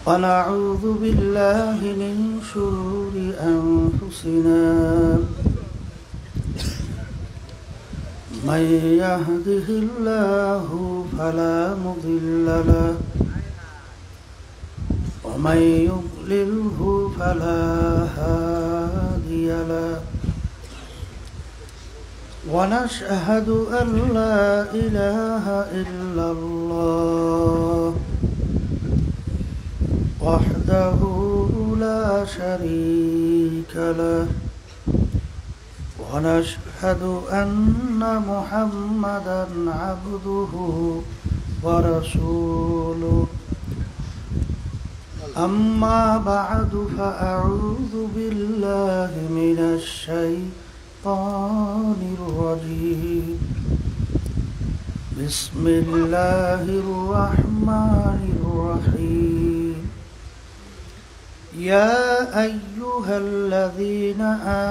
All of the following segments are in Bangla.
ونعوذ بالله من شرور أنفسنا من يهده الله فلا مضل له ومن يضلله فلا هادي له ونشهد أن لا إله إلا الله وحده لا شريك له ونشهد أن محمدا عبده ورسوله أما بعد فأعوذ بالله من الشيطان الرجيم بسم الله الرحمن الرحيم يا أيها الذين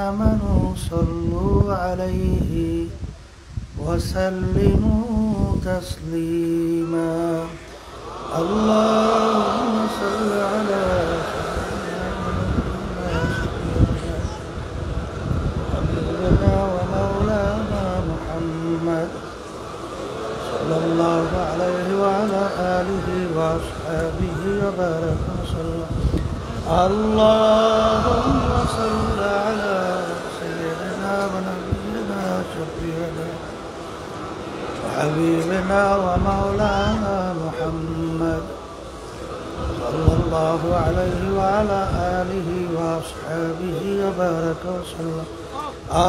آمنوا صلوا عليه وسلموا تسليما اللهم صل على سيدنا ومولانا محمد صلى الله عليه وعلى آله وأصحابه وبارك وسلم اللهم صل على سيدنا ونبينا شفيعنا وحبيبنا ومولانا محمد صلى الله عليه وعلى آله وأصحابه وبارك وسلم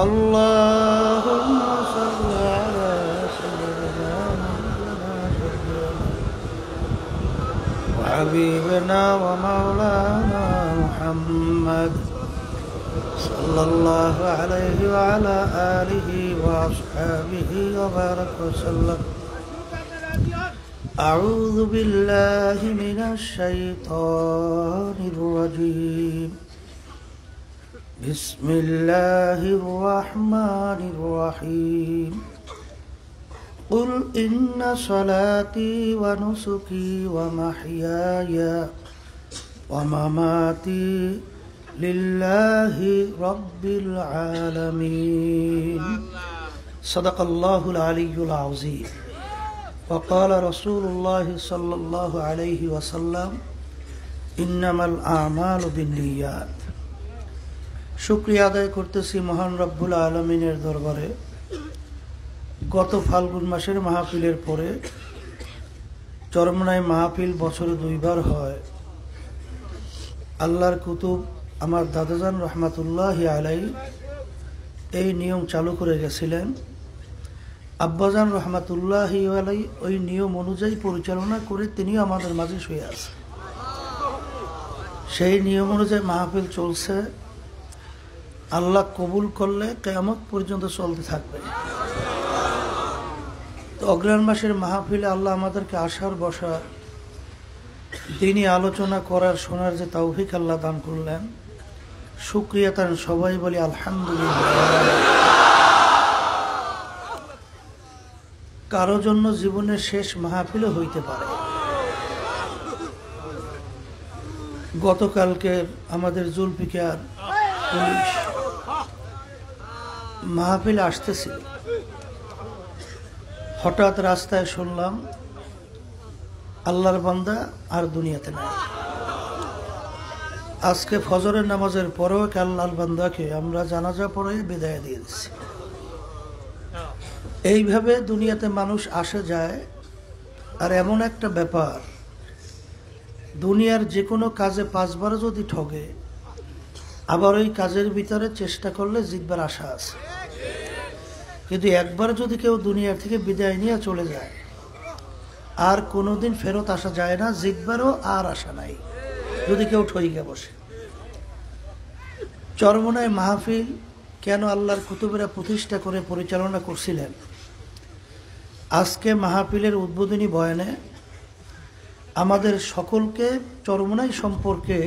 اللهم صل على سيدنا ونبينا شفيعنا وحبيبنا ومولانا محمد صلى الله عليه وعلى آله وأصحابه وبارك وسلم أعوذ بالله من الشيطان الرجيم بسم الله الرحمن الرحيم قل إن صلاتي ونسكي ومحياي ومماتي لله رب العالمين صدق الله العلي العظيم وقال رسول الله صلى الله عليه وسلم إنما الأعمال بالنيات শুকরিয়া আদায় করতেছি মহান রব্বুল আলামিনের দরবারে গত ফাল্গুন মাসের মাহফিলের পরে চরমনায় মাহফিল বছরে 2 বার হয় আল্লাহর কুতুব আমার দাদাজান রহমাতুল্লাহি আলাইহি এই নিয়ম চালু করে গেছিলেন আব্বাজান রহমাতুল্লাহি আলাইহি ওই নিয়ম অনুযায়ী পরিচালনা করে তিনিও আমাদের মাঝে শুয়ে আছেন সেই নিয়ম অনুযায়ী মাহফিল চলছে আল্লাহ কবুল করলে কিয়ামত পর্যন্ত চলতে থাকবে তো অগ্রহায়ণ মাসের মাহফিলে আল্লাহ আমাদেরকে আসার বসার দিনই আলোচনা করার শোনার যে তৌফিক আল্লাহ দান করলেন শুকরিয়া তার সবাই বলি আলহামদুলিল্লাহ কারো জন্য জীবনের শেষ মাহফিলও হইতে পারে গতকালকের আমাদের জুলফিকার পুলিশ মাহফিল আসতেছিল হঠাৎ রাস্তায় শুনলাম আল্লাহর বান্দা আর দুনিয়াতে নাই আজকে ফজরের নামাজের পরেও আল্লাহর বান্দাকে আমরা জানাজা পড়ে বিদায় দিয়ে দিচ্ছি এইভাবে দুনিয়াতে মানুষ আসে যায় আর এমন একটা ব্যাপার দুনিয়ার যে কোনো কাজে 5 বার যদি ঠগে আবার ওই কাজের ভিতরে চেষ্টা করলে জিতবার আশা আছে কিন্তু একবার যদি কেউ দুনিয়া থেকে বিদায় নিয়ে চলে যায় আর কোনোদিন ফেরত আসা যায় না জিতবারও আর আশা নাই যদি কেউ ঠইকে বসে চরমনায় মাহফিল কেন আল্লাহর কুতুবেরা প্রতিষ্ঠা করে পরিচালনা করছিলেন আজকে মাহফিলের উদ্বোধনী বয়ানে আমাদের সকলকে চরমনাই সম্পর্কে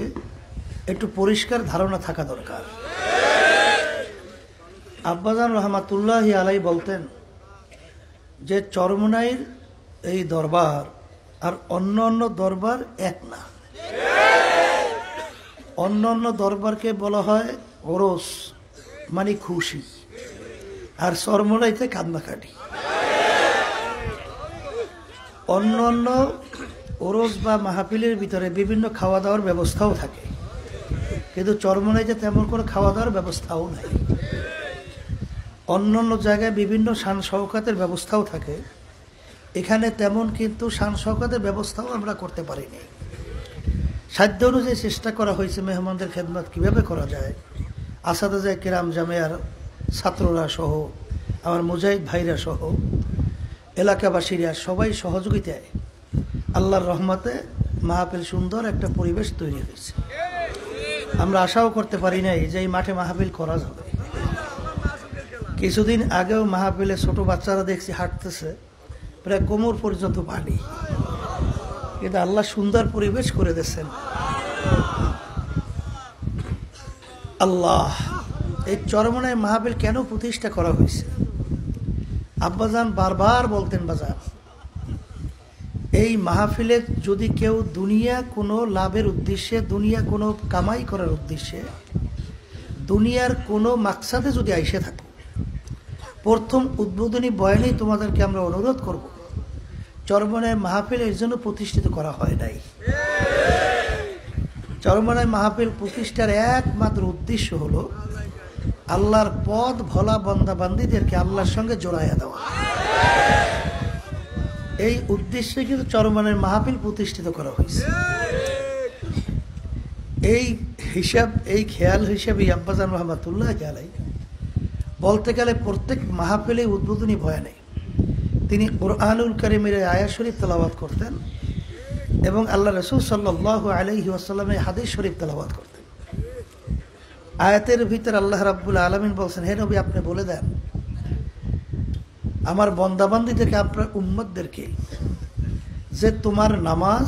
একটু পরিষ্কার ধারণা থাকা দরকার আব্বাজান রহমাতুল্লাহি আলাই বলতেন যে চরমনাইর এই দরবার আর অন্য অন্য দরবার এক না অন্য অন্য দরবারকে বলা হয় ওরস, মানে খুশি, আর চরমনাইতে কান্নাকাটি। অন্য অন্য ওরস বা মাহফিলের ভিতরে বিভিন্ন খাওয়া দাওয়ার ব্যবস্থাও থাকে, কিন্তু চরমনাইতে তেমন কোনো খাওয়া দাওয়ার ব্যবস্থাও নাই। অন্য অন্য জায়গায় বিভিন্ন শান শওকাতের ব্যবস্থাও থাকে, এখানে তেমন কিন্তু শান শওকাতের ব্যবস্থাও আমরা করতে পারিনি। সাধ্য অনুযায়ী চেষ্টা করা হয়েছে মেহমানদের খেদমত কীভাবে করা যায়। আসাদাজা কিরাম জামিয়ার ছাত্ররা সহ, আমার মুজাহিদ ভাইরা সহ, এলাকাবাসীরা সবাই সহযোগিতায় আল্লাহর রহমতে মাহফিল সুন্দর একটা পরিবেশ তৈরি হয়েছে। আমরা আশাও করতে পারি নাই যে এই মাঠে মাহফিল করা যাবে। কিছুদিন আগেও মাহফিলে ছোট বাচ্চারা দেখছি হাঁটতেছে প্রায় কোমর পর্যন্ত পানি, কিন্তু আল্লাহ সুন্দর পরিবেশ করে দিয়েছেন। আল্লাহ, এই চরমনায় মাহফিল কেন প্রতিষ্ঠা করা হয়েছে? আব্বাজান বারবার বলতেন, বাজার এই মাহফিলে যদি কেউ দুনিয়া কোনো লাভের উদ্দেশ্যে, দুনিয়া কোনো কামাই করার উদ্দেশ্যে, দুনিয়ার কোনো মাকসাদে যদি আইসে থাকো, প্রথম উদ্বোধনী বয়ানেই তোমাদেরকে আমরা অনুরোধ করব, চরমনায় মাহফিল এর জন্য প্রতিষ্ঠিত করা হয় নাই। চরমনায় মাহফিল প্রতিষ্ঠার একমাত্র উদ্দেশ্য হলো আল্লাহর পথ ভোলা বান্দা বান্দীদেরকে আল্লাহর সঙ্গে জোড়াইয়া দেওয়া। এই উদ্দেশ্যে কিন্তু চরমনায় মাহফিল প্রতিষ্ঠিত করা হয়েছে। এই হিসাব, এই খেয়াল হিসাবে আব্বাজান রহমাতুল্লাহ আলাই বলতে গেলে প্রত্যেক মাহফিলে উদ্বোধনী বয়ানে তিনি কুরআনুল কারীমের আয়াত শরীফ তেলাওয়াত করতেন এবং আল্লাহ রাসূল সাল্লাল্লাহু আলাইহি ওয়াসাল্লামের হাদিস শরীফ তেলাওয়াত করতেন। আয়াতের ভিতরে আল্লাহ রাব্বুল আলামিন বলছেন, হে নবী, আপনি বলে দেন আমার বান্দাবান্দীদেরকে, আপনার উম্মতদেরকে, যে তোমার নামাজ,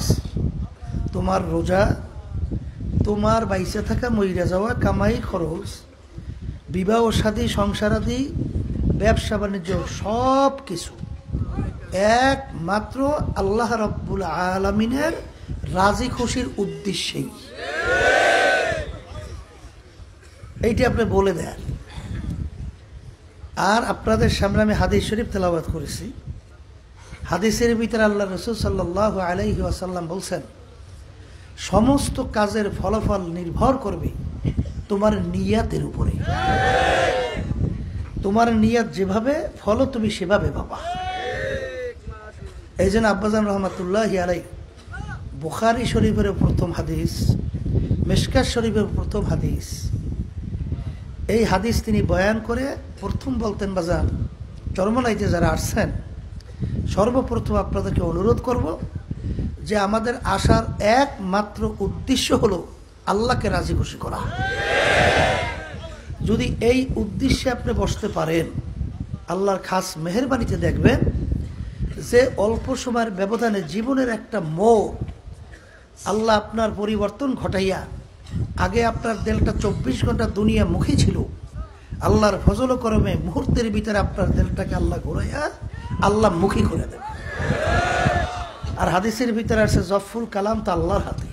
তোমার রোজা, তোমার বাইসে থাকা মইরা যাওয়া কামাই খরচ, বিবাহ শাদী, সংসারাদি, ব্যবসা বাণিজ্য, সব কিছু একমাত্র আল্লাহ রাব্বুল আলামিনের রাজি খুশির উদ্দেশ্যেই, এইটি আপনি বলে দেন। আর আপনাদের সামনে আমি হাদিস শরীফ তেলাওয়াত করেছি। হাদিসের ভিতরে আল্লাহ রাসূল সাল্লাল্লাহু আলাইহি ওয়াসাল্লাম বলছেন, সমস্ত কাজের ফলাফল নির্ভর করবে তোমার নিয়াতের উপরে। তোমার নিয়াত যেভাবে, ফল তুমি সেভাবে পাবা। এই জন্য আব্বাজান রহমাতুল্লাহি আলাই বুখারী শরীফের প্রথম হাদিস, মিশকাত শরীফের প্রথম হাদিস, এই হাদিস তিনি বয়ান করে প্রথম বলতেন, বাজান চরমনাইতে যারা আসছেন, সর্বপ্রথম আপনাদেরকে অনুরোধ করব যে আমাদের আসার একমাত্র উদ্দেশ্য হলো আল্লাহকে রাজি খুশি করা। যদি এই উদ্দেশ্যে আপনি বসতে পারেন, আল্লাহর খাস মেহেরবানিতে দেখবেন যে অল্প সময়ের ব্যবধানে জীবনের একটা মোড় আল্লাহ আপনার পরিবর্তন ঘটাইয়া, আগে আপনার দিলটা 24 ঘন্টা দুনিয়া মুখী ছিল, আল্লাহর ফজল করমে মুহূর্তের ভিতরে আপনার দিলটাকে আল্লাহ ঘুরাইয়া আল্লাহ মুখী করে দেবে। আর হাদিসের ভিতরে আছে, জফুল কালাম তো আল্লাহর হাতে।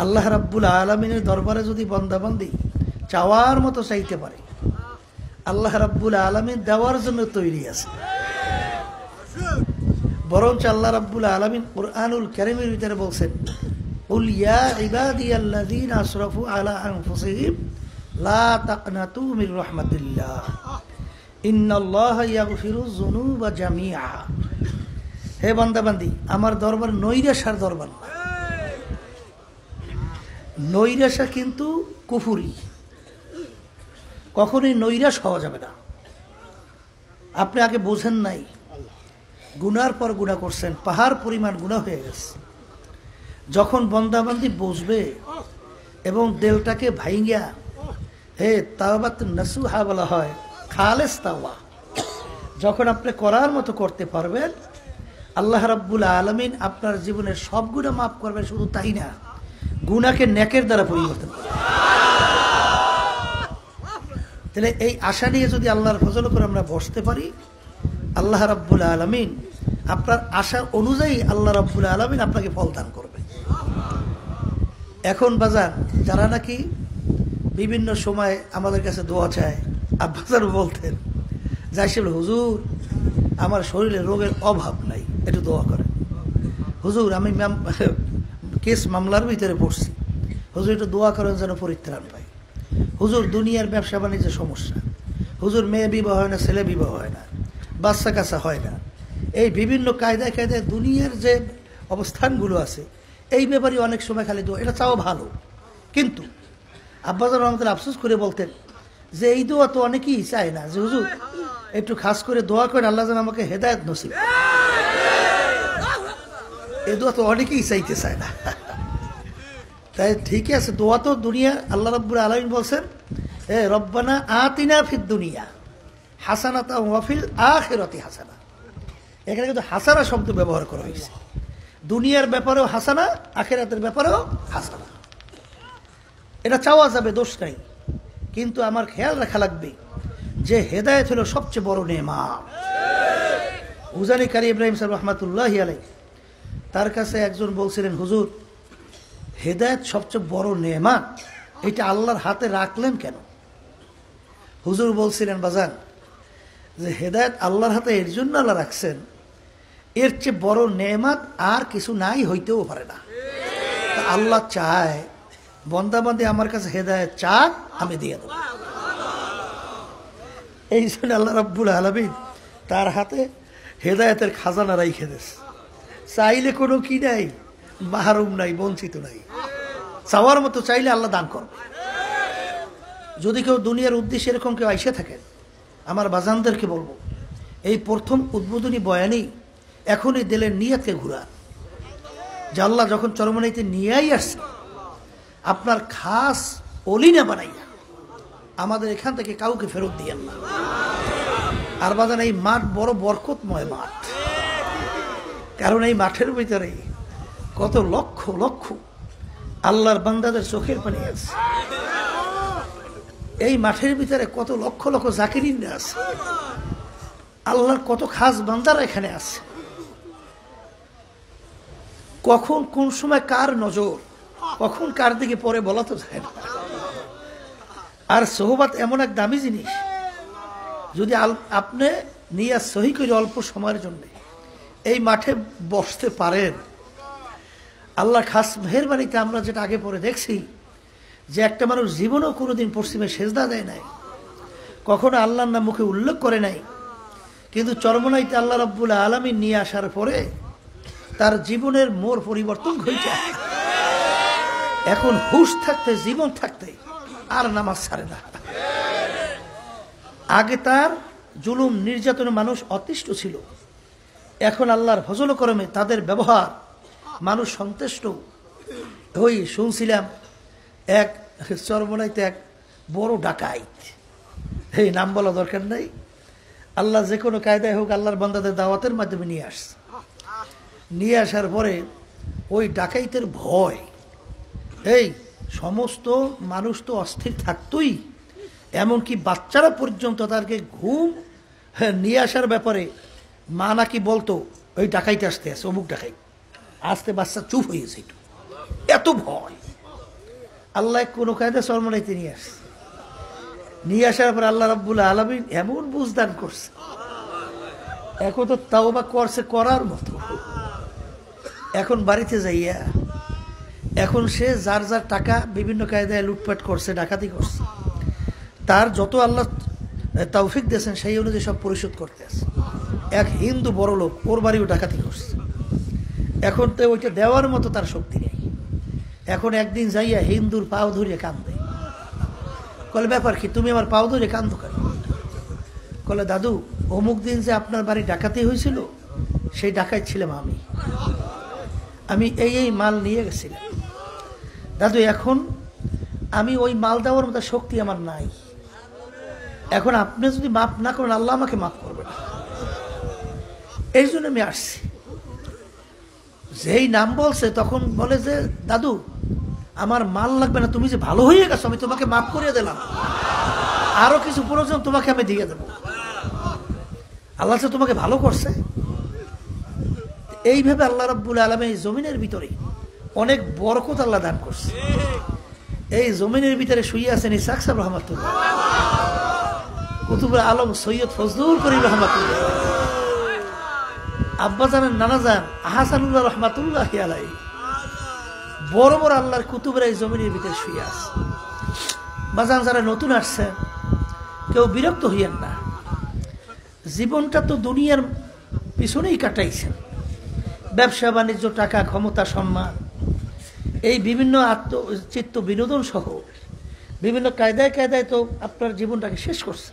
আল্লাহ রাব্বুল আলামিনের দরবারে যদি বান্দাবান্দি চাওয়ার মতো চাইতে পারে, আল্লাহ রাব্বুল আলামিন দেওয়ার জন্য তৈরি আছে। বরঞ্চ আল্লাহ রাব্বুল আলামিন কুরআনুল কারীমের ভিতরে বলছেন, কুল ইয়া ইবাদিয়াল্লাযীনা আসরাফু আলা আনফুসিহিম লা তাকনাতু মির রাহমাতিল্লাহ ইন্নাল্লাহা ইয়াগফিরুয যুনুবা জামিআ। হে বান্দাবান্দি, আমার দরবার নৈরাশার দরবার না। নৈরাশা কিন্তু কুফরি, কখনোই নৈরাশ হওয়া যাবে না। আপনি আগে বোঝেন নাই, গুনার পর গুনাহ করছেন, পাহাড় পরিমাণ গুনাহ হয়ে গেছে। যখন বান্দাবান্দি বসবে এবং দিলটাকে ভাইঙ্গা, হে তাওবাত নাসুহা বলা হয়, খালেস তাওবা, যখন আপনি করার মতো করতে পারবেন, আল্লাহ রাব্বুল আলামিন আপনার জীবনের সব গুনাহ মাফ করবেন। শুধু তাই না, গুনাহকে নেকের দ্বারা পরিবর্তন করবেন। তাহলে এই আশা নিয়ে যদি আল্লাহর ফজল করে আমরা বসতে পারি, আল্লাহ রাব্বুল আলামিন আপনার আশা অনুযায়ী আল্লাহ রাব্বুল আলামিন আপনাকে ফল দান করবে। এখন বাজার যারা নাকি বিভিন্ন সময় আমাদের কাছে দোয়া চায়, আব্বাজান বলতেন যাইসে হুজুর আমার শরীরে রোগের অভাব নাই, একটু দোয়া করেন। হুজুর আমি কেস মামলার ভিতরে পড়ছি, হুজুর একটু দোয়া করেন যেন পরিত্রাণ পাই। হুজুর দুনিয়ার ব্যবসা বাণিজ্যের সমস্যা, হুজুর মেয়ে বিবাহ হয় না, ছেলে বিবাহ হয় না, বাচ্চা কাচ্চা হয় না, এই বিভিন্ন কায়দায় কায়দায় দুনিয়ার যে অবস্থানগুলো আছে এই ব্যাপারে অনেক সময় খালি দোয়া, এটা চাও ভালো, কিন্তু আব্বাজান রহমতুল্লাহ আফসোস করে বলতেন যে এই দোয়া তো অনেকেই চায় না, যে হুজুর একটু খাস করে দোয়া করে আল্লাহ যেন আমাকে হেদায়েত নসিব। এই দোয়া তো অনেকেই চাইতে চায় না। তাই ঠিক আছে, দোয়া তো দুনিয়া, আল্লাহ রাব্বুল আলামিন বলছেন এ রব্বানা আতিনা ফিদ দুনিয়া হাসানাতা ওয়া ফিল আখিরাতি হাসানা। এখানে কিন্তু হাসানা শব্দ ব্যবহার করা হয়েছে, দুনিয়ার ব্যাপারেও হাসানা, আখিরাতের ব্যাপারেও হাসানা। এটা চাওয়া যাবে, দোষ নাই, কিন্তু আমার খেয়াল রাখা লাগবে যে হেদায়েত হলো সবচেয়ে বড় নেয়ামত। উজানি কারি ইব্রাহিম সাহেব রহমাতুল্লাহি আলাইহি, তার কাছে একজন বলছিলেন হুজুর হেদায়েত সবচেয়ে বড় নেয়ামত, এটা আল্লাহর হাতে রাখলেন কেন? হুজুর বলছিলেন বাজান যে হেদায়েত আল্লাহর হাতে এর জন্য আল্লাহ রাখছেন, এর চেয়ে বড় নেয়ামত আর কিছু নাই, হইতেও পারে না। আল্লাহ চায় বন্দাবান্দি আমার কাছে হেদায়েত চাক, আমি দিয়ে দেব। এই জন্য আল্লাহ রাব্বুল আলামিন তার হাতে হেদায়েতের খাজানা রাইখে দিয়েছে। চাইলে কোনো কি নাই, মাহরুম নাই, বঞ্চিত নাই, চাওয়ার মতো চাইলে আল্লাহ দান করবে। যদি কেউ দুনিয়ার উদ্দেশ্যে এরকম কেউ আইসে থাকেন, আমার বাজানদেরকে বলবো এই প্রথম উদ্বোধনী বয়ানেই এখনই দিলের নিয়তকে ঘুরা, যে আল্লাহ যখন চরমনাইতে নিয়েই আসছে আপনার খাস অলিনা বানাইয়া আমাদের এখান থেকে কাউকে ফেরত দিয়েন না। আর বাজান এই মাঠ বড় বরকতময় মাঠ, কারণ এই মাঠের ভিতরে কত লক্ষ লক্ষ আল্লাহর বান্দাদের চোখের পানি আছে, এই মাঠের ভিতরে কত লক্ষ লক্ষ জাকিরিনরা আছে, আল্লাহর কত খাস বান্দারা এখানে আছে। কখন কোন সময় কার নজর কখন কার দিকে পরে বলা তো যায় না। আর সোহবাত এমন এক দামি জিনিস, যদি আপনি নিয়াত সহি করে অল্প সময়ের জন্য এই মাঠে বসতে পারেন, আল্লাহ খাস মেহেরবানিতে আমরা যেটা আগে পরে দেখছি যে একটা মানুষ জীবনেও কোনোদিন পশ্চিমে সেজদা দেয় নাই, কখনো আল্লাহর নাম মুখে উল্লেখ করে নাই, কিন্তু চরমনাইতে আল্লাহ রাব্বুল আলামিন নিয়ে আসার পরে তার জীবনের মোড় পরিবর্তন হয়েছে। এখন হুশ থাকতে, জীবন থাকতে আর নামাজ ছাড়ে না। আগে তার জুলুম নির্যাতনে মানুষ অতিষ্ঠ ছিল, এখন আল্লাহর ফজল করমে তাদের ব্যবহার মানুষ সন্তুষ্ট। ওই শুনছিলাম এক চরমনাইতে এক বড় ডাকাইত, এই নাম বলা দরকার নাই, আল্লাহ যে কোনো কায়দায় হোক আল্লাহর বান্দাদের দাওয়াতের মাধ্যমে নিয়ে আসছে। নিয়ে আসার পরে ওই ডাকাইতের ভয়, এই সমস্ত মানুষ তো অস্থির থাকতোই, এমনকি বাচ্চারা পর্যন্ত তাদেরকে ঘুম নিয়ে আসার ব্যাপারে মা নাকি বলতো ওই ডাকাইতে আসতে আছে, অমুক ডাকাই আসতে, বাচ্চা চুপ হয়েছে, এত ভয়। আল্লাহ কোনো কায়দা চরমনাইতে নিয়ে আসছে, নিয়ে আসার পর আল্লাহ রাব্বুল আলামিন এমন বুঝদান করছে, এখন তো তাওবা করছে করার মতো। এখন বাড়িতে যাইয়া এখন সে যার যার টাকা বিভিন্ন কায়দায় লুটপাট করছে, ডাকাতি করছে, তার যত আল্লাহ তৌফিক দিয়েছেন সেই অনুযায়ী সব পরিশোধ করতে আছে। এক হিন্দু বড় লোক, ওর বাড়িও ডাকাতি করছে, এখন তো ওইটা দেওয়ার মতো তার শক্তি নেই। এখন একদিন যাইয়া হিন্দুর পাও ধরিয়ে কান্দে, কলে ব্যাপার কি, তুমি আমার পাও ধরে কান্দো কেন? কলে দাদু অমুক দিন যে আপনার বাড়ি ডাকাতি হয়েছিল সেই ডাকাত ছিলাম আমি এই মাল নিয়ে গেছিলাম দাদু, এখন আমি ওই মাল দেওয়ার মতো শক্তি আমার নাই, এখন আপনি যদি মাফ না করেন আল্লাহ আমাকে মাফ করবে না, এই জন্য আমি আসছি। যেই নাম বলছে তখন বলে যে দাদু আমার মাল লাগবে না, তুমি যে ভালো হয়ে গেছো আমি তোমাকে মাফ করে দিলাম, আরো কিছু প্রয়োজন তোমাকে আমি দিয়ে দেবো, আল্লাহ যে তোমাকে ভালো করছে। এইভাবে আল্লাহ রাব্বুল আলামিন জমিনের ভিতরে অনেক বরকত আল্লাহ দান করছে। এই জমিনের ভিতরে শুয়ে আছেন ইসহাক সাহেব রহমাতুল্লাহ, কুতুবুল আলম সৈয়দ ফজলুল করিম রহমাতুল্লাহ, আব্বাজানের নানাজান আহসানুল্লাহ রহমাতুল্লাহ আলাইহি, বড় বড় আল্লাহর কুতুবের এই জমিনের ভিতরে শুয়ে আছে। বাজান যারা নতুন আসছেন কেউ বিরক্ত হইয়েন না, জীবনটা তো দুনিয়ার পিছনেই কাটাইছেন, ব্যবসা বাণিজ্য, টাকা, ক্ষমতা, সম্মান, এই বিভিন্ন আত্মচিত্ত বিনোদন সহ বিভিন্ন কায়দায় কায়দায় তো আপনার জীবনটাকে শেষ করছে।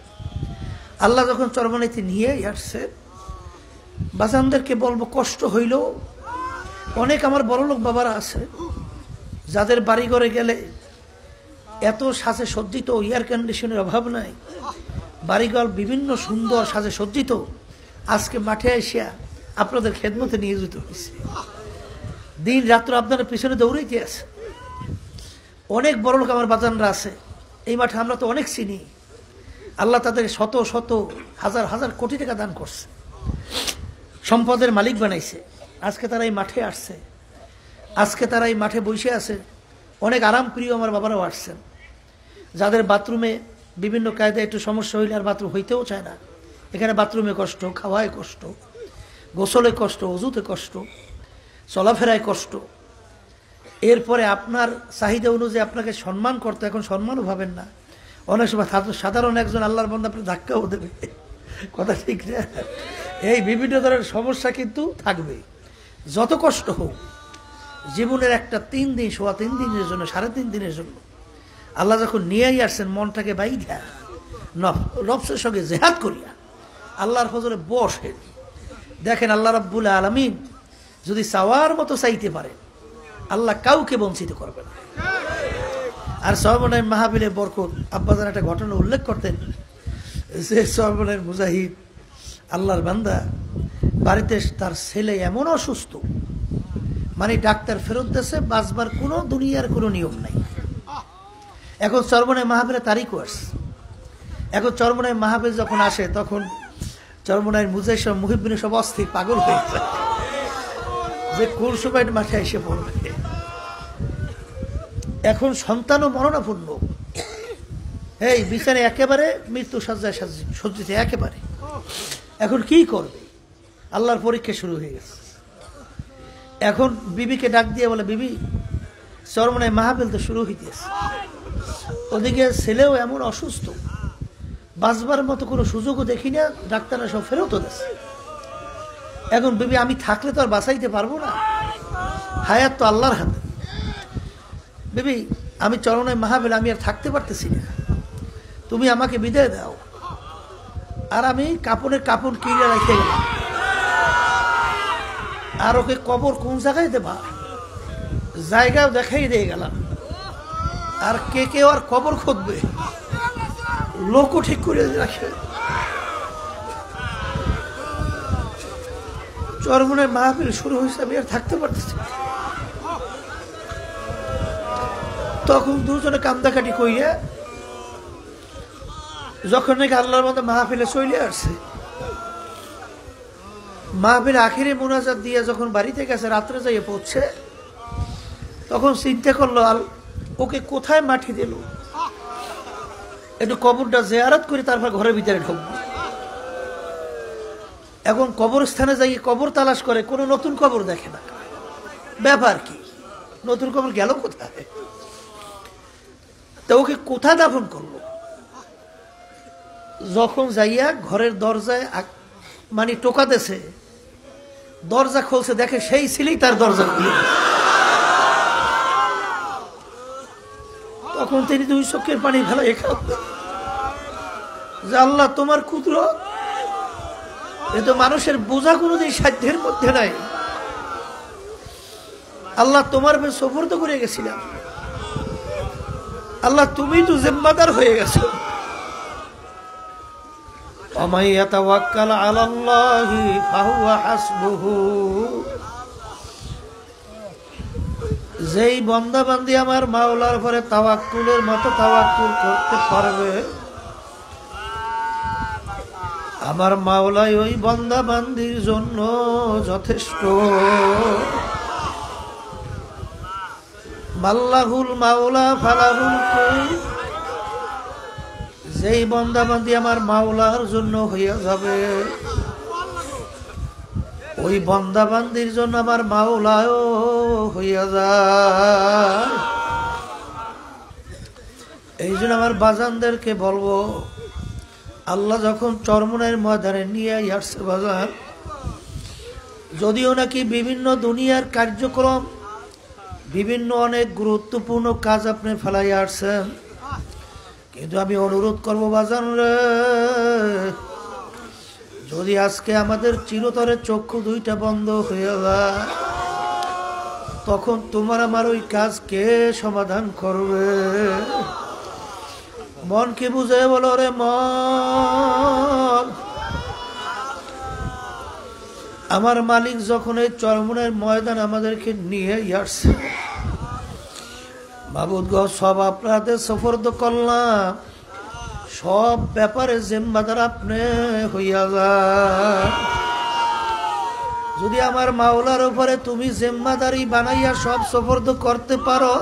আল্লাহ যখন চরমনাইতে নিয়ে আসছে, বাজানদেরকে বলবো কষ্ট হইল। অনেক আমার বড়লোক বাবারা আছে যাদের বাড়ি ঘরে গেলে এত সাজে সজ্জিত, এয়ার কন্ডিশনের অভাব নাই, বাড়িঘর বিভিন্ন সুন্দর সাজে সজ্জিত, আজকে মাঠে আসিয়া আপনাদের খেদমতে নিয়ে যেতে হয়েছে। দিন রাত্র আপনারা পিছনে দৌড়াইতে আছে। অনেক বড় লোক আমার বাজানরা আছে এই মাঠে, আমরা তো অনেক চিনি। আল্লাহ তাদের শত শত হাজার হাজার কোটি টাকা দান করছে, সম্পদের মালিক বানাইছে। আজকে তারা এই মাঠে আসছে, আজকে তারা এই মাঠে বসে আছে। অনেক আরাম প্রিয় আমার বাবারাও আসছেন, যাদের বাথরুমে বিভিন্ন কায়দায় একটু সমস্যা হইলে আর বাথরুম হইতেও চায় না। এখানে বাথরুমে কষ্ট, খাওয়ায় কষ্ট, গোসলে কষ্ট, অজুতে কষ্ট, চলাফেরায় কষ্ট। এরপরে আপনার চাহিদা অনুযায়ী আপনাকে সম্মান করতে, এখন সম্মানও ভাবেন না। অনেক সময় সাধারণ একজন আল্লাহর বান্দা আপনি ধাক্কাও দেবে, কথা ঠিক না? এই বিভিন্ন ধরনের সমস্যা কিন্তু থাকবে। যত কষ্ট হোক, জীবনের একটা 3 দিন, সোয়া 3 দিনের জন্য, 3.5 দিনের জন্য আল্লাহ যখন নিয়েই আসছেন, মনটাকে বাইধা নফসের সঙ্গে জেহাদ করিয়া আল্লাহর ফজরে বসে দেখেন, আল্লাহ রাব্বুল আলামিন যদি চাওয়ার মতো চাইতে পারে, আল্লাহ কাউকে বঞ্চিত করবে না। আর সর্বনয় মাহফিলে বরকত, আব্বাজান একটা ঘটনা উল্লেখ করতেন যে সর্বনয় মুজাহিদ আল্লাহর বান্দা বাড়িতে তার ছেলে এমন অসুস্থ, মানে ডাক্তার ফেরত দিয়েছে, বাঁচবার কোনো দুনিয়ার কোনো নিয়ম নাই। এখন চরমনায় মাহফিলে তারিখও আসছে। এখন চরমনায় মাহফিল যখন আসে, তখন চরমনায় মুজাহিদ সব মুহিবিন সব অস্থির, পাগল হয়ে যায় যে কোন সময় মাঠে এসে পড়বে। এখন সন্তানও মরণাপন্ন, এই বিছানে একেবারে মৃত্যু সজ্জায় সজ্জিত একেবারে। এখন কি করবে? আল্লাহর পরীক্ষা শুরু হয়ে গেছে। এখন বিবিকে ডাক দিয়ে বলে, বিবি চরমনায় মাহফিল তো শুরু হইতেছে, ওদিকে ছেলেও এমন অসুস্থ, বাঁচবার মতো কোনো সুযোগও দেখি না, ডাক্তাররা সব ফেরতও দিচ্ছে। এখন বিবি, আমি থাকলে তো আর বাঁচাইতে পারবো না, হায়াত তো আল্লাহর হাতে। বিবি, আমি চরমনায় মাহফিল আমি আর থাকতে পারতেছি না, তুমি আমাকে বিদায় দাও। আর আমি কাপড়ের কাপড় কিনে রেখে গেলাম, আর ওকে কবর কোন জায়গায় দেবা জায়গাও দেখাই দিয়ে গেলাম। আর কে কেউ আর কবর খুঁজবে, লোকও ঠিক করে রাখে। চরমনায় মাহফিল শুরু হয়েছে, আমি আর থাকতে পারতেছি। তখন দুজনে কান্দাকাটি কইয়া যখন নাকি আল্লাহর মতো মাহফিলে চলে আসছে, মাহফিল আখিরে মুনাজাত দিয়ে যখন বাড়িতে গেছে, রাত্রে যাইয়ে পড়ছে, তখন চিন্তা করলো ওকে কোথায় মাটি দিল, একটু কবরটা জিয়ারত করে তারপর ঘরের ভিতরে ঢুকবো। এখন কবরস্থানে যাই কবর তালাশ করে, কোনো নতুন কবর দেখে না। ব্যাপার কি, নতুন কবর গেল কোথায়? তো ওকে কোথায় দাফন করলো? যখন যাইয়া ঘরের দরজায় মানে টোকা দেছে, দরজা খুলছে, দেখে সেই ছিলেই তার দরজা খুলে। তখন তিনি 2 চোখের পানি ফেলা এখানে যে আল্লাহ তোমার কুদরত, এ তো মানুষের বোঝা কোনোদিন সাধ্যের মধ্যে নাই। আল্লাহ তোমার সফর তো করে গেছিলাম, আল্লাহ তুমি তো জিম্মাদার হয়ে গেছো। ওয়ামান ইয়াতাওয়াক্কাল আলাল্লাহি ফাহুয়া হাসবুহু, যেই বান্দা বান্দি আমার মাওলার পরে তাওয়াক্কুলের মতো তাওয়াক্কুল করতে পারবে, আমার মাওলাই ওই বান্দা বান্দির জন্য যথেষ্ট। মাল্লাহুল মাওলা ফালাহুল কুল, যেই বান্দাবান্দি আমার মাওলার জন্য হইয়া যাবে ওই বান্দাবান্দির জন্য আমার মাওলাও হইয়া যায়। এই জন্য আমার বাজানদেরকে বলবো, আল্লাহ যখন চরমনের ময়দানে নিয়ে আসছে বাজান, যদিও নাকি বিভিন্ন দুনিয়ার কার্যক্রম, বিভিন্ন অনেক গুরুত্বপূর্ণ কাজ আপনি ফেলাই আসছেন, কিন্তু আমি অনুরোধ করবো বাজান রে, যদি আজকে আমাদের চিরতরে চক্ষু দুইটা বন্ধ হয়ে যায়, তখন তোমার আমার ওই কাজ কে সমাধান করবে? মনকে বুঝে বলো রে মন, আমার মালিক যখন এই চরমনের ময়দান আমাদেরকে নিয়ে আসছে, মাবুদ গো সব আপনাদের সফরদ করলাম, সব ব্যাপারে জিম্মাদার আপনি হইয়া যান। যদি আমার মাওলার উপরে তুমি জিম্মাদারি বানাইয়া সব সফরদ করতে পারো,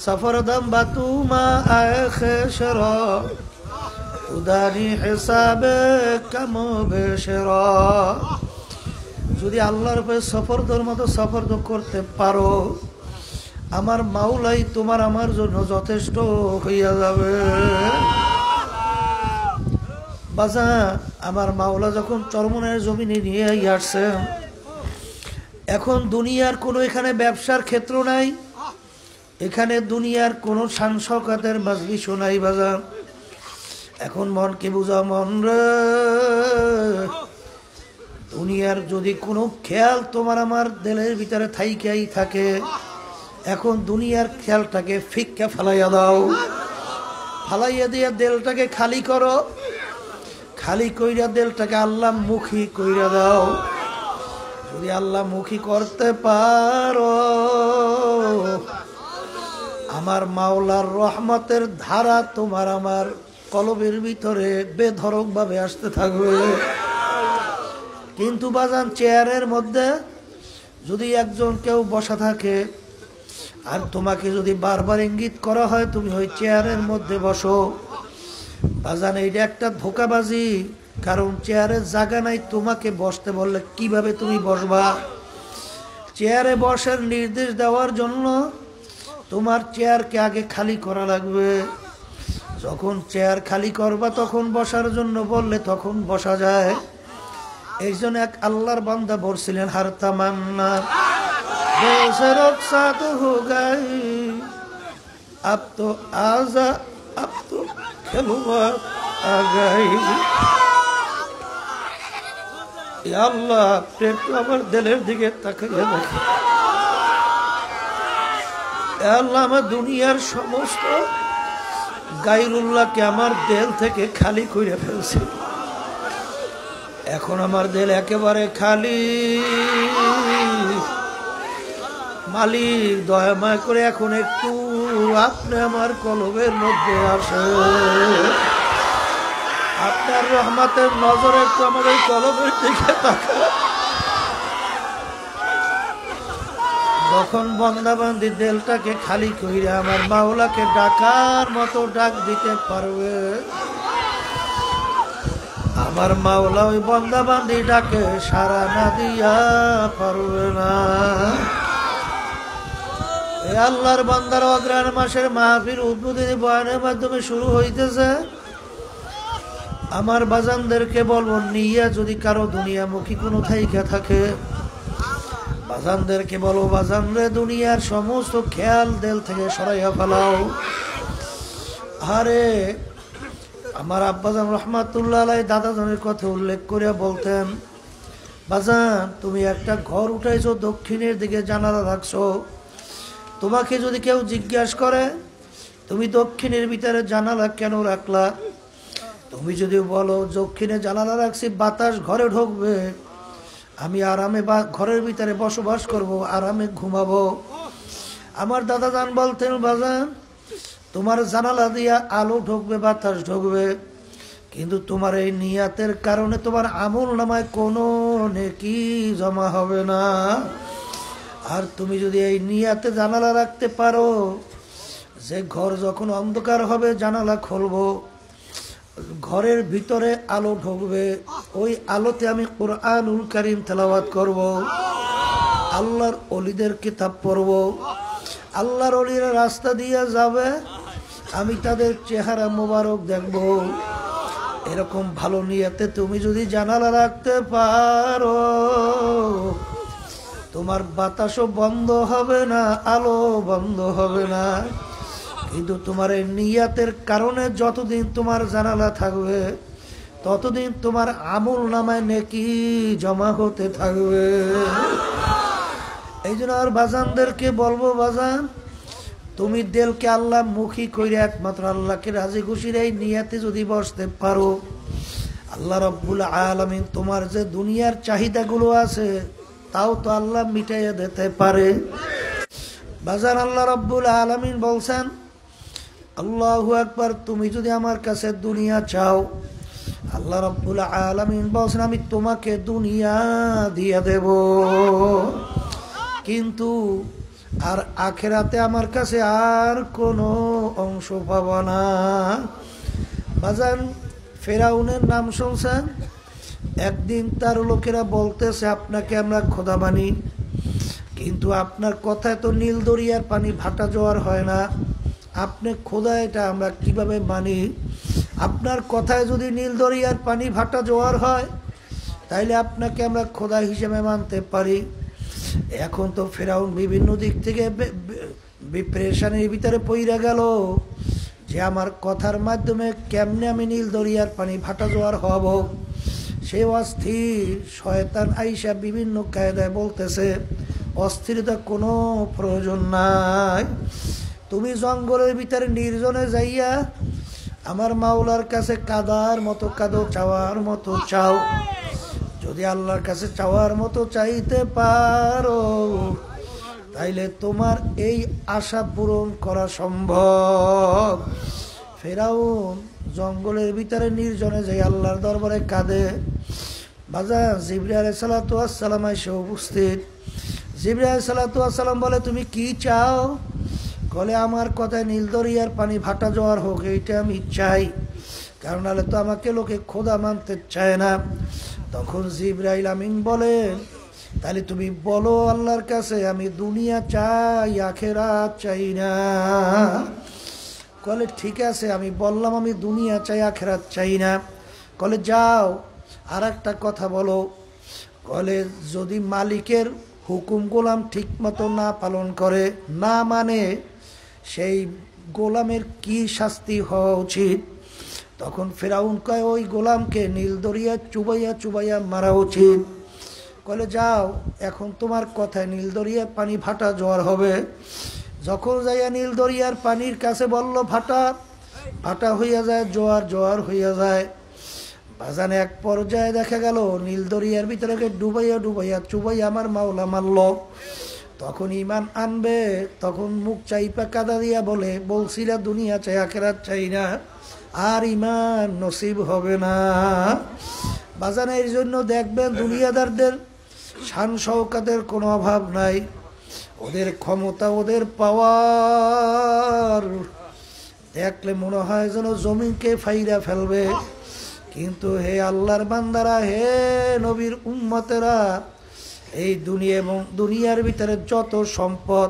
সফরদম বাতুমা আখেশর উদানি হিসাবে কাম বেশর, যদি আল্লাহর উপরে সফরদর মতো সফরদ করতে পারো, আমার মাওলাই তোমার আমার জন্য যথেষ্ট হইয়া যাবে। বাজা, আমার মাওলা যখন চরমনের জমিনে নিয়ে আসছেন, এখন দুনিয়ার কোনো এখানে ব্যবসার ক্ষেত্র নাই, এখানে দুনিয়ার কোনো শান-শওকতের মাজলিসও নাই বাজার। এখন মনকে বুঝা মন রে, দুনিয়ার যদি কোনো খেয়াল তোমার আমার দিলের ভিতরে থাইকাই থাকে, এখন দুনিয়ার খেয়ালটাকে ফিক্কা ফালাইয়া দাও, ফালাইয়া দিয়ে দিলটাকে খালি করো, খালি কইরা দিলটাকে আল্লাহ মুখী কইরা দাও। যদি আল্লাহ মুখী করতে পারো, আমার মাওলার রহমতের ধারা তোমার আমার কলবের ভিতরে বেধড়ক ভাবে আসতে থাকবে। কিন্তু বাজান, চেয়ারের মধ্যে যদি একজন কেউ বসা থাকে আর তোমাকে যদি বারবার ইঙ্গিত করা হয় তুমি ওই চেয়ারের মধ্যে বসো, বাজান এইটা একটা ধোঁকাবাজি। কারণ চেয়ারের জায়গা নাই, তোমাকে বসতে বললে কিভাবে তুমি বসবা? চেয়ারে বসার নির্দেশ দেওয়ার জন্য তোমার চেয়ারকে আগে খালি করা লাগবে। যখন চেয়ার খালি করবা তখন বসার জন্য বললে তখন বসা যায়। এই জন্য এক আল্লাহর বান্দা বলছিলেন, হার তামান্না বেসরত সাত হো গাই, আব তো আজা আব তো খেলুয়া আগাই। আল্লাহ একটু আমার দিলের দিকে তাকাইয়া দেখে, আল্লাহ আমার দুনিয়ার সমস্ত গায়রুল্লাহকে আমার দিল থেকে খালি করে ফেলছে, এখন আমার দিল একেবারে খালি। মালিক দয়াময় করে এখন একটু আপনি আমার কলবের মধ্যে আসে, আপনার রহমতের নজর একটু আমাদের কলবের দিকে তাকায়। যখন বান্দাবান্দি দিলটাকে খালি কইরা আমার মাওলাকে ডাকার মতো ডাক দিতে পারবে, আমার মাওলা ওই বান্দাবান্দি ডাকে সারা না দিয়া পারবে না। এই আল্লাহর বান্দার অগ্রহায়ণ মাসের মাহফিল উদ্বোধনী বয়ানের মাধ্যমে শুরু হইতেছে। আমার বাজানদেরকে বলবো, নিয়া যদি কারো দুনিয়ামুখী কোনো থাইকা থাকে, বাজানদেরকে বলো, বাজান রে দুনিয়ার সমস্ত খেয়াল দিল থেকে সরাইয়া ফেলাও। আরে আমার আব্বাজান রহমাতুল্লাহ আলাই দাদাজানের কথা উল্লেখ করে বলতেন, বাজান তুমি একটা ঘর উঠাইছো, দক্ষিণের দিকে জানালা রাখছো, তোমাকে যদি কেউ জিজ্ঞাসা করে তুমি দক্ষিণের ভিতরে জানালা কেন রাখলা, তুমি যদি বলো দক্ষিণে জানালা রাখছি বাতাস ঘরে ঢুকবে, আমি আরামে ঘরের ভিতরে বসবাস করব, আরামে ঘুমাবো। আমার দাদাজান বলতেন, বাজান তোমার জানালা দিয়া আলো ঢুকবে, বাতাস ঢুকবে, কিন্তু তোমার এই নিয়াতের কারণে তোমার আমল নামায় কোনো নেকি জমা হবে না। আর তুমি যদি এই নিয়াতে জানালা রাখতে পারো যে ঘর যখন অন্ধকার হবে জানালা খুলবো, ঘরের ভিতরে আলো ঢুকবে, ওই আলোতে আমি কোরআনুল কারীম তেলাওয়াত করব, আল্লাহর ওলিদের কিতাব পড়ব, আল্লাহর ওলিরা রাস্তা দিয়ে যাবে, আমি তাদের চেহারা মোবারক দেখব। এরকম ভালো নিয়াতে তুমি যদি জানালা রাখতে পারো, তোমার বাতাসও বন্ধ হবে না, আলো বন্ধ হবে না। কিন্তু তোমার এই নিয়াতের কারণে যতদিন তোমার জানালা থাকবে ততদিন তোমার আমল নামায় নেকি জমা হতে থাকবে। এই জন্য আর বাজানদেরকে বলবো, বাজান তুমি দিলকে আল্লাহ মুখী কইরা একমাত্র আল্লাহকে রাজি খুশির এই নিয়াতে যদি বসতে পারো, আল্লাহ রাব্বুল আলামিন তোমার যে দুনিয়ার চাহিদাগুলো আছে তাও তো আল্লাহ মিটাইয়া দিতে পারে। বাজান আল্লাহ রাব্বুল আলামিন বলছেন, আল্লাহু আকবার, তুমি যদি আমার কাছে দুনিয়া চাও, আল্লাহ রাব্বুল আলামিন বলছেন আমি তোমাকে দুনিয়া দিয়ে দেব, কিন্তু আর আখিরাতে আমার কাছে আর কোনো অংশ পাব না। বাজান ফেরাউনের নাম শুনছেন? একদিন তার লোকেরা বলতেছে আপনাকে আমরা খোদা মানি, কিন্তু আপনার কথায় তো নীল দরিয়ার পানি ভাটা জোয়ার হয় না, আপনি খোদা এটা আমরা কিভাবে মানি? আপনার কথায় যদি নীল দরিয়ার পানি ভাটা জোয়ার হয় তাইলে আপনাকে আমরা খোদা হিসেবে মানতে পারি। এখন তো ফেরাউন বিভিন্ন দিক থেকে বিপ্রেশনের ভিতরে পইরা গেল যে আমার কথার মাধ্যমে কেমনে আমি নীল দরিয়ার পানি ভাটা জোয়ার হব। সে অস্থির, শয়তান আইসা বিভিন্ন কায়দায় বলতেছে অস্থিরতা কোনো প্রয়োজন নাই, তুমি জঙ্গলের ভিতরে নির্জনে যাইয়া আমার মাওলার কাছে কাদার মতো কাদো, চাওয়ার মতো চাও। যদি আল্লাহর কাছে চাওয়ার মতো চাইতে পারো তাইলে তোমার এই আশা পূরণ করা সম্ভব। ফেরাউন জঙ্গলের ভিতরে নির্জনে যাই আল্লাহর দরবারে কাঁদে। বাজার জিবরাইল আলাইহিস সালাতু ওয়াস সালাম এসে উপস্থিত। জিবরাইল আলাইহিস সালাতু ওয়াস সালাম বলে তুমি কি চাও? বলে আমার কথায় নীল দরিয়ার পানি ভাটা জোয়ার হোক, এইটা আমি চাই, কারণ নাহলে তো আমাকে লোকে খোদা মানতে চায় না। তখন জিবরাইল আমিন বলেন তাহলে তুমি বলো আল্লাহর কাছে আমি দুনিয়া চাই, আখিরাত চাই না। বলে ঠিক আছে আমি বললাম আমি দুনিয়া চাই, আখিরাত চাই না। বলে যাও আর একটা কথা বলো। বলে যদি মালিকের হুকুম গোলাম ঠিক মতো না পালন করে, না মানে, সেই গোলামের কি শাস্তি হওয়া উচিত? তখন ফেরাউন কয় ওই গোলামকে নীল দরিয়া চুবাইয়া চুবাইয়া মারা উচিত। বলে যাও এখন তোমার কথায় নীল দরিয়ার পানি ভাটা জোয়ার হবে। যখন যাইয়া নীল দরিয়ার পানির কাছে বলল ভাটা, ভাটা হইয়া যায়, জোয়ার জোয়ার হইয়া যায়। বাজানে এক পর্যায়ে দেখা গেল নীল দরিয়ার ভিতরে ডুবাইয়া ডুবাইয়া চুবাইয়া আমার মাওলা মারল। তখন ইমান আনবে, তখন মুখ চাইপা কাদা দিয়া বলে বলছিলা দুনিয়া চাই, আখিরাত চাই না, আর ইমান নসিব হবে না। বাজানে এর জন্য দেখবেন দুনিয়াদারদের শান শওকাতের কোনো অভাব নাই, ওদের ক্ষমতা, ওদের পাওয়ার দেখলে মনে হয় যেন জমিনকে ফাইরা ফেলবে। কিন্তু হে আল্লাহর বান্দারা, হে নবীর উম্মতেরা, এই দুনিয়া এবং দুনিয়ার ভিতরে যত সম্পদ,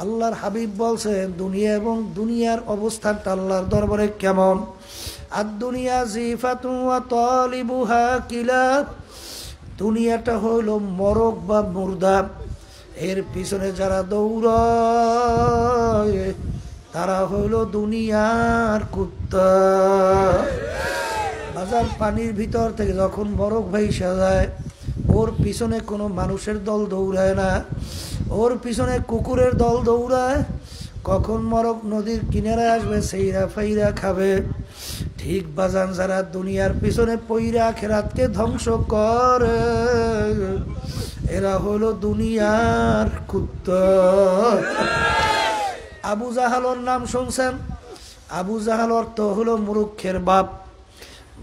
আল্লাহর হাবিব বলছেন দুনিয়া এবং দুনিয়ার অবস্থানটা আল্লাহর দরবারে কেমন। আর দুনিয়া জিফাতুন ওয়া তালিবুহা কিলাব, দুনিয়াটা হইল মরক বা মুর্দা, এর পিছনে যারা দৌড়ায় তারা হইল দুনিয়ার কুত্তা। বাজার পানির ভিতর থেকে যখন মরক ভাইসা যায়, ওর পিছনে কোনো মানুষের দল দৌড়ায় না, ওর পিছনে কুকুরের দল দৌড়ায়। কখন মরক নদীর কিনারে আসবে সেইরা ফাইরা খাবে। ঠিক বাজান যারা দুনিয়ার পিছনে পইরা আখিরাতকে ধ্বংস করে, এরা হলো দুনিয়ার কুত্তা। আবু জাহালর নাম শুনছেন? আবু জাহাল অর্থ হলো মূর্খের বাপ।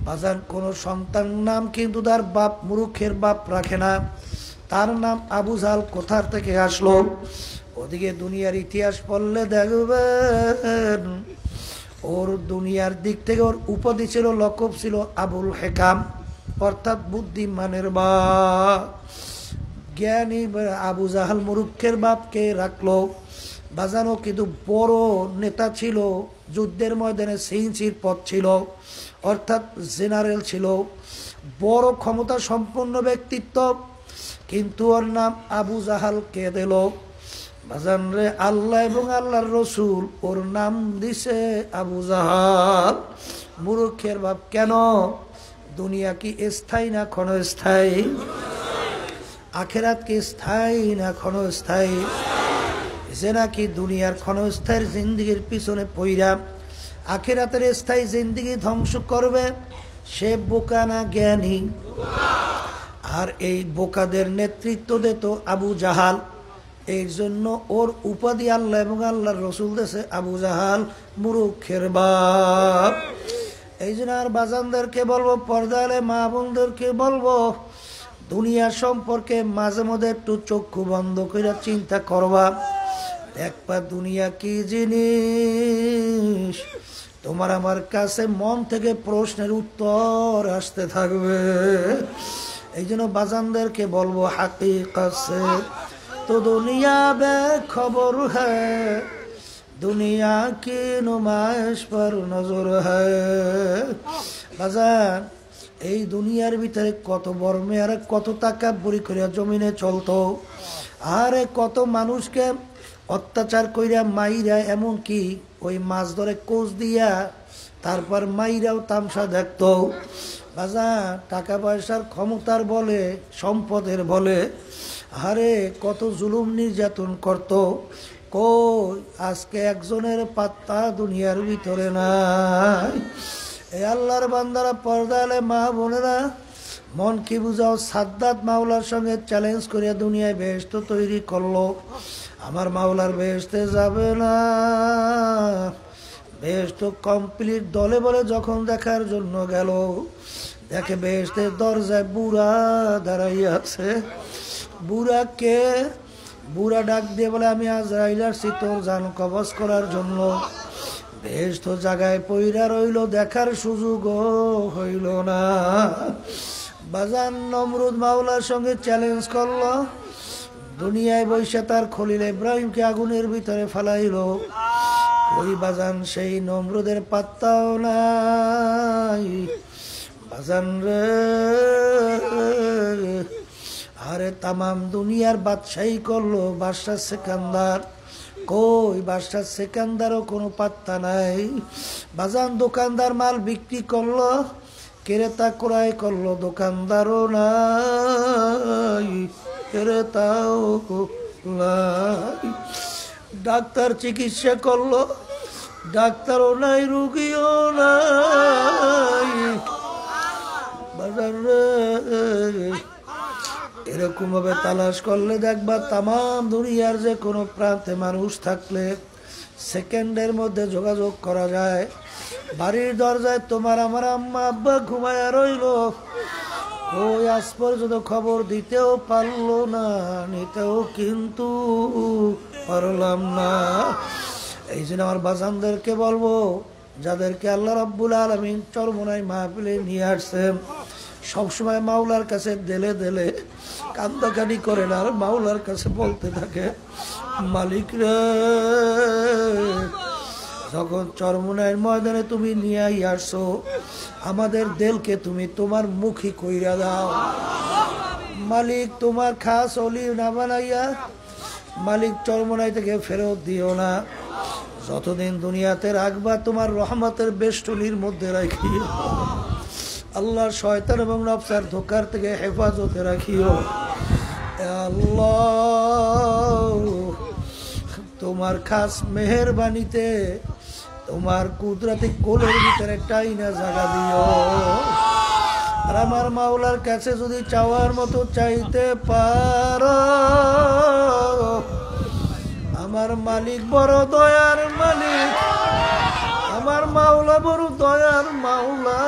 বাজান কোন সন্তান নাম কিন্তু তার বাপ মূর্খের বাপ রাখে না। তার নাম আবু জাহাল কোথার থেকে আসলো? ওদিকে দুনিয়ার ইতিহাস পড়লে দেখবেন ওর দুনিয়ার দিক থেকে ওর উপাধি ছিল, লকব ছিল আবুল হেকাম, অর্থাৎ বুদ্ধিমানের বাপ। জ্ঞানী আবু জাহাল মুরুক্ষের বাপকে রাখলো বাজানো, কিন্তু বড় নেতা ছিল, যুদ্ধের ময়দানে সিংচির পদ ছিল, অর্থাৎ জেনারেল ছিল, বড় ক্ষমতা সম্পন্ন ব্যক্তিত্ব, কিন্তু ওর নাম আবু জাহাল কে দিল? বাজান রে, আল্লাহ এবং আল্লাহর রসুল ওর নাম দিছে আবু জাহাল মুরুক্ষের বাপ। কেন? দুনিয়া কি স্থায়ী না ক্ষণস্থায়ী? আখেরাত কি স্থায়ী না ক্ষণস্থায়ী? যে নাকি দুনিয়ার ক্ষণস্থায়ী জিন্দিগির পিছনে পইরা আখেরাতের স্থায়ী জিন্দিগি ধ্বংস করবে, সে বোকা না জ্ঞানী? আর এই বোকাদের নেতৃত্ব দিত আবু জাহাল। এই জন্য ওর উপাধি আল্লাহ এবং আল্লাহর রসুল দেশে আবু জাহাল মুরুক্ষের বাপ। এই জন্য আর বাজানদেরকে বলবো, পর্দালে মা বোনদেরকে বলবো, দুনিয়া সম্পর্কে মাঝে মধ্যে একটু চক্ষু বন্ধ করে চিন্তা করবা। দেখবা দুনিয়া কি জিনিস, তোমার আমার কাছে মন থেকে প্রশ্নের উত্তর আসতে থাকবে। এই জন্য বাজানদেরকে বলবো, হাকিকত সে তো দুনিয়া বে খবর হ্যায়, দুনিয়া কি নুমাইশ পর নজর হ্যায়। বাজান, এই দুনিয়ার ভিতরে কত বড় মেয়ারে কত টাকা বুড়ি করিয়া জমিনে চলতো, আরে কত মানুষকে অত্যাচার কইরা মাইরা, এমনকি ওই মাছ ধরে কোচ দিয়া তারপর মাইরাও তামসা দেখতো। বাজা, টাকা পয়সার ক্ষমতার বলে, সম্পদের বলে, আরে কত জুলুম নির্যাতন করত। কই আজকে একজনের পাত্তা দুনিয়ার ভিতরে নাই। এই আল্লাহর বান্দারা, পর্দালে মা বোনেরা, মন কি বুঝাও, সাদ্দাত মাওলার সঙ্গে চ্যালেঞ্জ করিয়া দুনিয়ায় বেহেশত তৈরি করলো। আমার মাওলার বেহেশতে যাবে না, বেহেশত কমপ্লিট দলে বলে যখন দেখার জন্য গেল, দেখে বেহেশতের দরজায় বুড়া দাঁড়াইয়া আছে। বুড়াকে বুড়া ডাক দিয়ে বলে, আমি আজরাইল আসছি তোর জান কবজ করার জন্য। বেহেশত জায়গায় পইরা রইল, দেখার সুযোগও হইল না। বাজান, নমরুদ মাওলার সঙ্গে চ্যালেঞ্জ করলো, দুনিয়ায় বৈশা তার খলিল ইব্রাহিমকে আগুনের ভিতরে ফেলাইল। ওই বাজান, সেই নমরুদের পাত্তাও নাই। বাজান রে, আরে তামাম দুনিয়ার বাদশাহী করলো বাদশাহ সেকান্দার। কই বাদশাহ সেকান্দারও কোনো পাত্তা নাই। বাজান, দোকানদার মাল বিক্রি করলো, ক্রেতা ক্রয় করলো, দোকানদারও নাই, ক্রেতাও নাই। ডাক্তার চিকিৎসা করলো, ডাক্তারও নাই, রুগীও নাই। বাজার রে, এরকম ভাবে তালাশ করলে দেখবা তামাম দুনিয়ার যে কোনো প্রান্তে মানুষ থাকলে সেকেন্ডের মধ্যে যোগাযোগ করা যায়। বাড়ির দরজায় তোমার আমার আম্মা আব্বা ঘুমায়া রইল, ওই আজ পর্যন্ত খবর দিতেও পারলো না, নিতেও কিন্তু পারলাম না। এই জন্য আমার বাজানদেরকে বলবো, যাদেরকে আল্লাহ রাব্বুল আলামিন চরমোনাই মাহফিলে নিয়ে আসছেন, সবসময় মাওলার কাছে দেলে দেলে কান্দাকানি করেন, আর মাওলার কাছে বলতে থাকে, মালিক রে, যখন চরমোনাইয়ের ময়দানে তুমি নিয়ে আসছো, আমাদের দেলকে তুমি তোমার মুখী কইরা দাও। মালিক, তোমার খাস অলি না বানাইয়া মালিক চরমোনাই থেকে ফেরত দিও না। যতদিন দুনিয়াতে রাখবা তোমার রহমতের বেষ্টনীর মধ্যে রাখিও। আল্লাহ শয়তান এবং নফসের ধোঁকার থেকে হেফাজতে রাখিও। আল্লাহ, তোমার খাস মেহেরবানিতে তোমার কুদরতি কোলের ভিতরে টাইনা জায়গা দিও। আর আমার মাওলার কাছে যদি চাওয়ার মতো চাইতে পারো, আমার মালিক বড় দয়ার মালিক, আমার মাওলা বড় দয়ার মাওলা,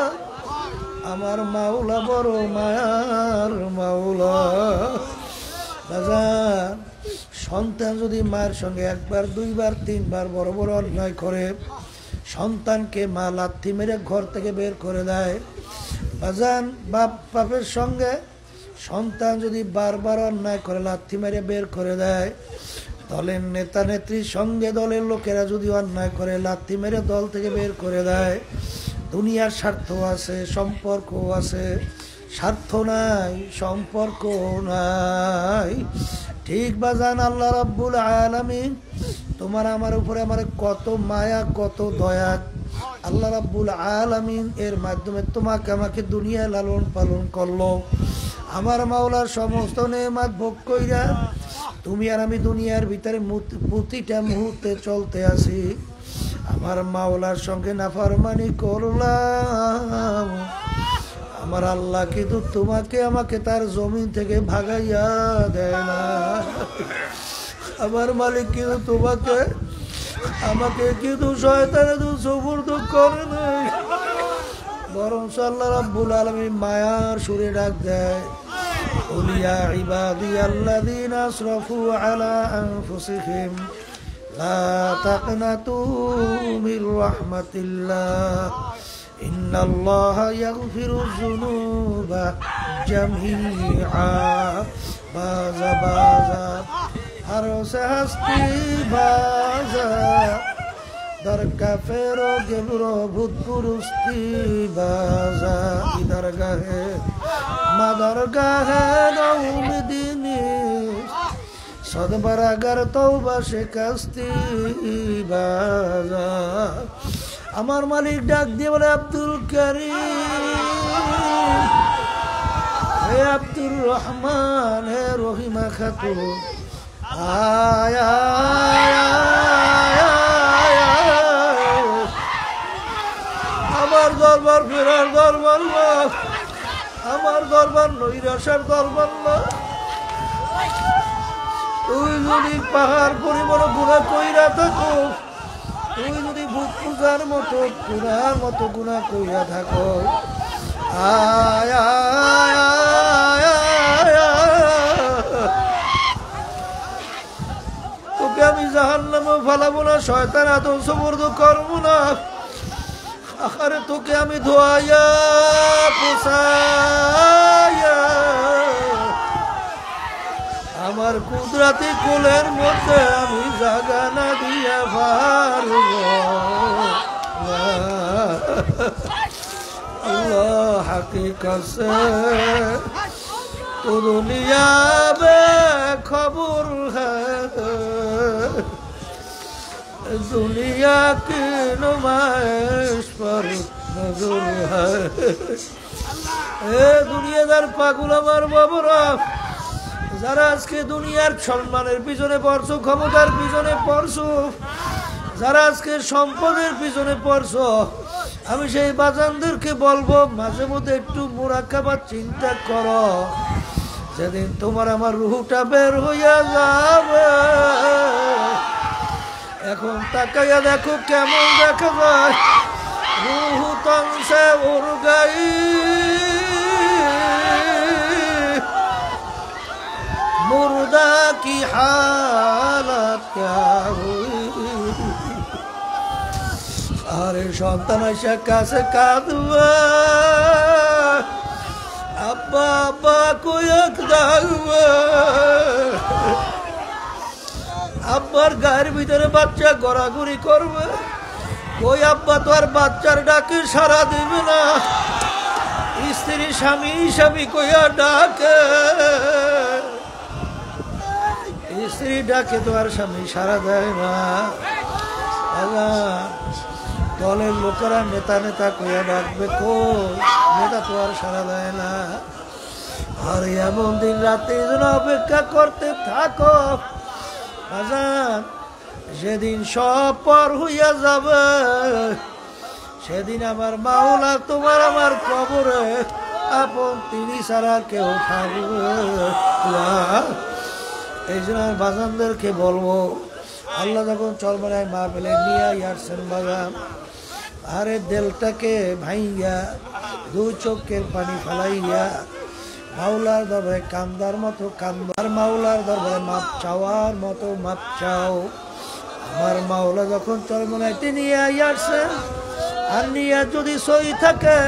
আমার মাওলা বড় মায়ার মাওলা। বাজান, সন্তান যদি মায়ের সঙ্গে একবার দুইবার তিনবার বড় বড় অন্যায় করে, সন্তানকে মা লাথি মেরে ঘর থেকে বের করে দেয়। বাজান, বাপের সঙ্গে সন্তান যদি বারবার অন্যায় করে লাথি মেরে বের করে দেয়, দলের নেতা নেত্রীর সঙ্গে দলের লোকেরা যদি অন্যায় করে লাথি মেরে দল থেকে বের করে দেয়, দুনিয়ার স্বার্থ আছে, সম্পর্ক আছে, স্বার্থ নাই, সম্পর্ক নাই। ঠিক বাজান, আল্লাহ রাব্বুল আলামিন তোমার আমার উপরে আমার কত মায়া, কত দয়া। আল্লাহ রাব্বুল আলামিন এর মাধ্যমে তোমাকে আমাকে দুনিয়ায় লালন পালন করলো। আমার মাওলার সমস্ত নেয়ামত ভোগ কইরা তুমি আর আমি দুনিয়ার ভিতরে প্রতিটা মুহূর্তে চলতে আছি। আমার মাওলার সঙ্গে নাফরমানি করলাম, আমার আল্লাহ কিন্তু তোমাকে আমাকে তার জমিন থেকে ভাগাইয়া দেয় না। আমার মালিক কিন্তু তোমাকে আমাকে কিন্তু শয়তানের সুপুর্দ করে নাই, বরং আল্লাহ রাব্বুল আলামিন মায়ার সুরে ডাক দেয়, কুল ইয়া ইবাদিয়াল্লাযীনা আসরাফু আলা আনফুসিহিম লা তাকনাতু মির রাহমাতিল্লাহ ইন্নাল্লাহা ইয়াগফিরুয যুনুবা জামিআ। বাজা বাজা हर से हस्ती बाजा दर काफेरो गेबरो भूत पुरुस्ती बाजा इधर गहे मदर गहे नौमिदिनी सदबरागर तौबा शिकस्ती बाजा। আমার মালিক ডাক দিয়ে বলে, আব্দুল করিম, হে আব্দুর রহমান, হে রহিমা খাতুন, আমার দরবার ফেরার দরবার না, আমার দরবার নৈরাশের দরবার না। তুই যদি পাহাড় পরিমাণ গুণা কইরা থাকো, তুই যদি ভূত পূজার মতো গুণার মতো গুণা কইরা থাকো, তোকে আমি জাহান্নামে ফালাবো না, শয়তান আদম সুবর্দ করবো না। আরে তোকে আমি ধোয়াইয়া পোষাইয়া আমার কুদরতি কোলের মধ্যে আমি জাগা না দিয়া পারব না। আল্লাহ হাকিকত সে তো দুনিয়া বে খবর হ্যায়, দুনিয়া কি নুমাইশ পর নজর হ্যায়। এ দুনিয়াদার পাগল আমার বাবরা, যারা আজকে দুনিয়ার সম্মানের পিছনে পড়ছো, ক্ষমতার পিছনে পড়ছো, যারা আজকে সম্পদের পিছনে পড়ছো, আমি সেই বাজানদেরকে বলবো মাঝে মধ্যে একটু মুরাকাবা চিন্তা করো। যেদিন তোমার আমার রুহটা বের হইয়া যাবে, এখন তাকাইয়া দেখো কেমন দেখা যায়। রুহ তংসে উড় গাই, মুর্দা কি হালত ক্যা হুই। আরে সন্তান এসে কাছে কাঁদবে, আব্বা আব্বা কয়েক ডাকবে, আব্বার গায়ের ভিতরে বাচ্চা গড়াগড়ি করবে, ওই আব্বা তো আর বাচ্চার ডাকে সাড়া দিবে না। স্ত্রী স্বামী স্বামী কইয়া ডাকে, স্ত্রী ডাকে তো আর স্বামী সাড়া দেয় না। দলের লোকেরা নেতা নেতা কইয়া ডাকবে, কই নেতা তো আর সাড়া দেয় না। আর এমন দিন রাতে যেন অপেক্ষা করতে থাকো বাজান, যেদিন সব পর হইয়া যাবে, সেদিন আমার মাওলা তোমার আমার কবরে আপন তিনি ছাড়া কেউ থাকবে না। এই জন্য বাজানদেরকে বলবো, আল্লাহ যখন চরমায় মা পেলে নিয়ে আসছেন বাগান, আরে দেলটাকে ভাইয়া দুই চোখের পানি ফেলাইয়া মাওলার দরবারে কান্দার মতো কান্দার, মাওলার দরবারে মাপ চাওয়ার মতো মাপ চাও। আমার মাওলা যখন চরমনাইতে নিয়ে আসছেন, আর নিয়ে যদি সই থাকে,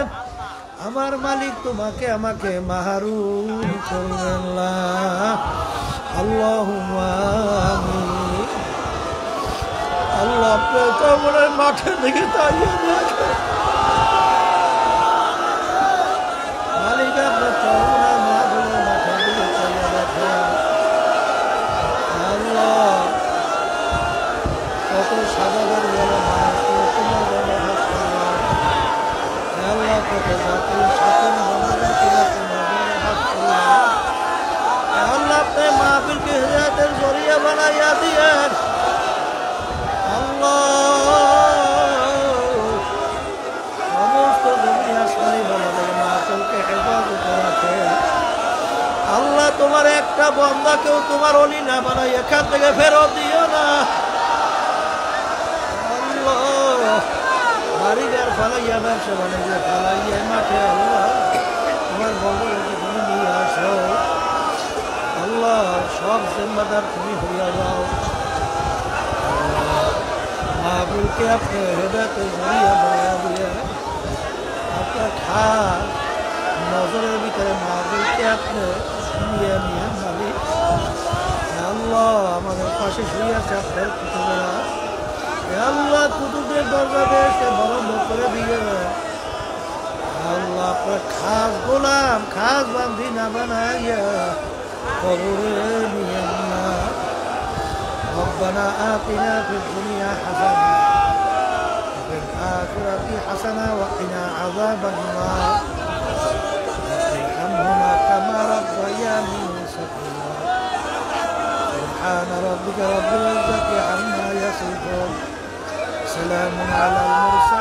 আমার মালিক তোমাকে আমাকে মাহরুম করবেন না। আল্লাহুম্মা আমিন। আল্লাহ আপনার চরমনার মাঠের দিকে তাকিয়ে দেখে, মালিক আপনার চরমনার মাঠের দিকে তাকিয়ে দেখে। আল্লাহ কত সাদাদের গেল মানুষ তোমার জন্য হাত করলো। আল্লাহ কত জাতির শাসন বন্ধনের কিনা তোমার জন্য হাত করলো। আল্লাহ আপনি মাহফিলকে হিদায়াতের জরিয়া বানাইয়া দিয়েন। আল্লাহ সমস্ত জমি আসমানি বানাদের মাহফিলকে হেফাজত রাখেন। আল্লাহ তোমার একটা বন্দাকেও তোমার অলি না বানাই এখান থেকে ফেরত দিও না। বাড়িঘর ফালাইয়া, ব্যবসা বাণিজ্য ফালাইয়া, মাঠে আল্লাহ তোমার বন্ধুকে তুমি নিয়ে আসো। আল্লাহ সব জিম্মাদার তুমি হইয়া যাও। মাহফিলকে আপনি হেদায়েতে জড়িয়ে বাড়াইয়া দিয়ে আপনার খাস নজরের ভিতরে মাহফিলকে আপনি নিয়ে নিয়ে মালিক। আল্লাহ আমাদের পাশে শুয়ে আছে আপনার কুতুবেরা। আল্লাহ কুতুবের দরজাতে এসে বরন্দ করে দিয়ে আল্লাহ আপনার খাস গোলাম, খাস বান্ধি না বানাইয়া কবরে নিয়ে না। ربنا آتنا في الدنيا حسنة وفي الآخرة حسنة وقنا عذاب النار ارحمهما كما ربياني صغيرا سبحان ربك رب العزة عما يصفون سلام على المرسلين.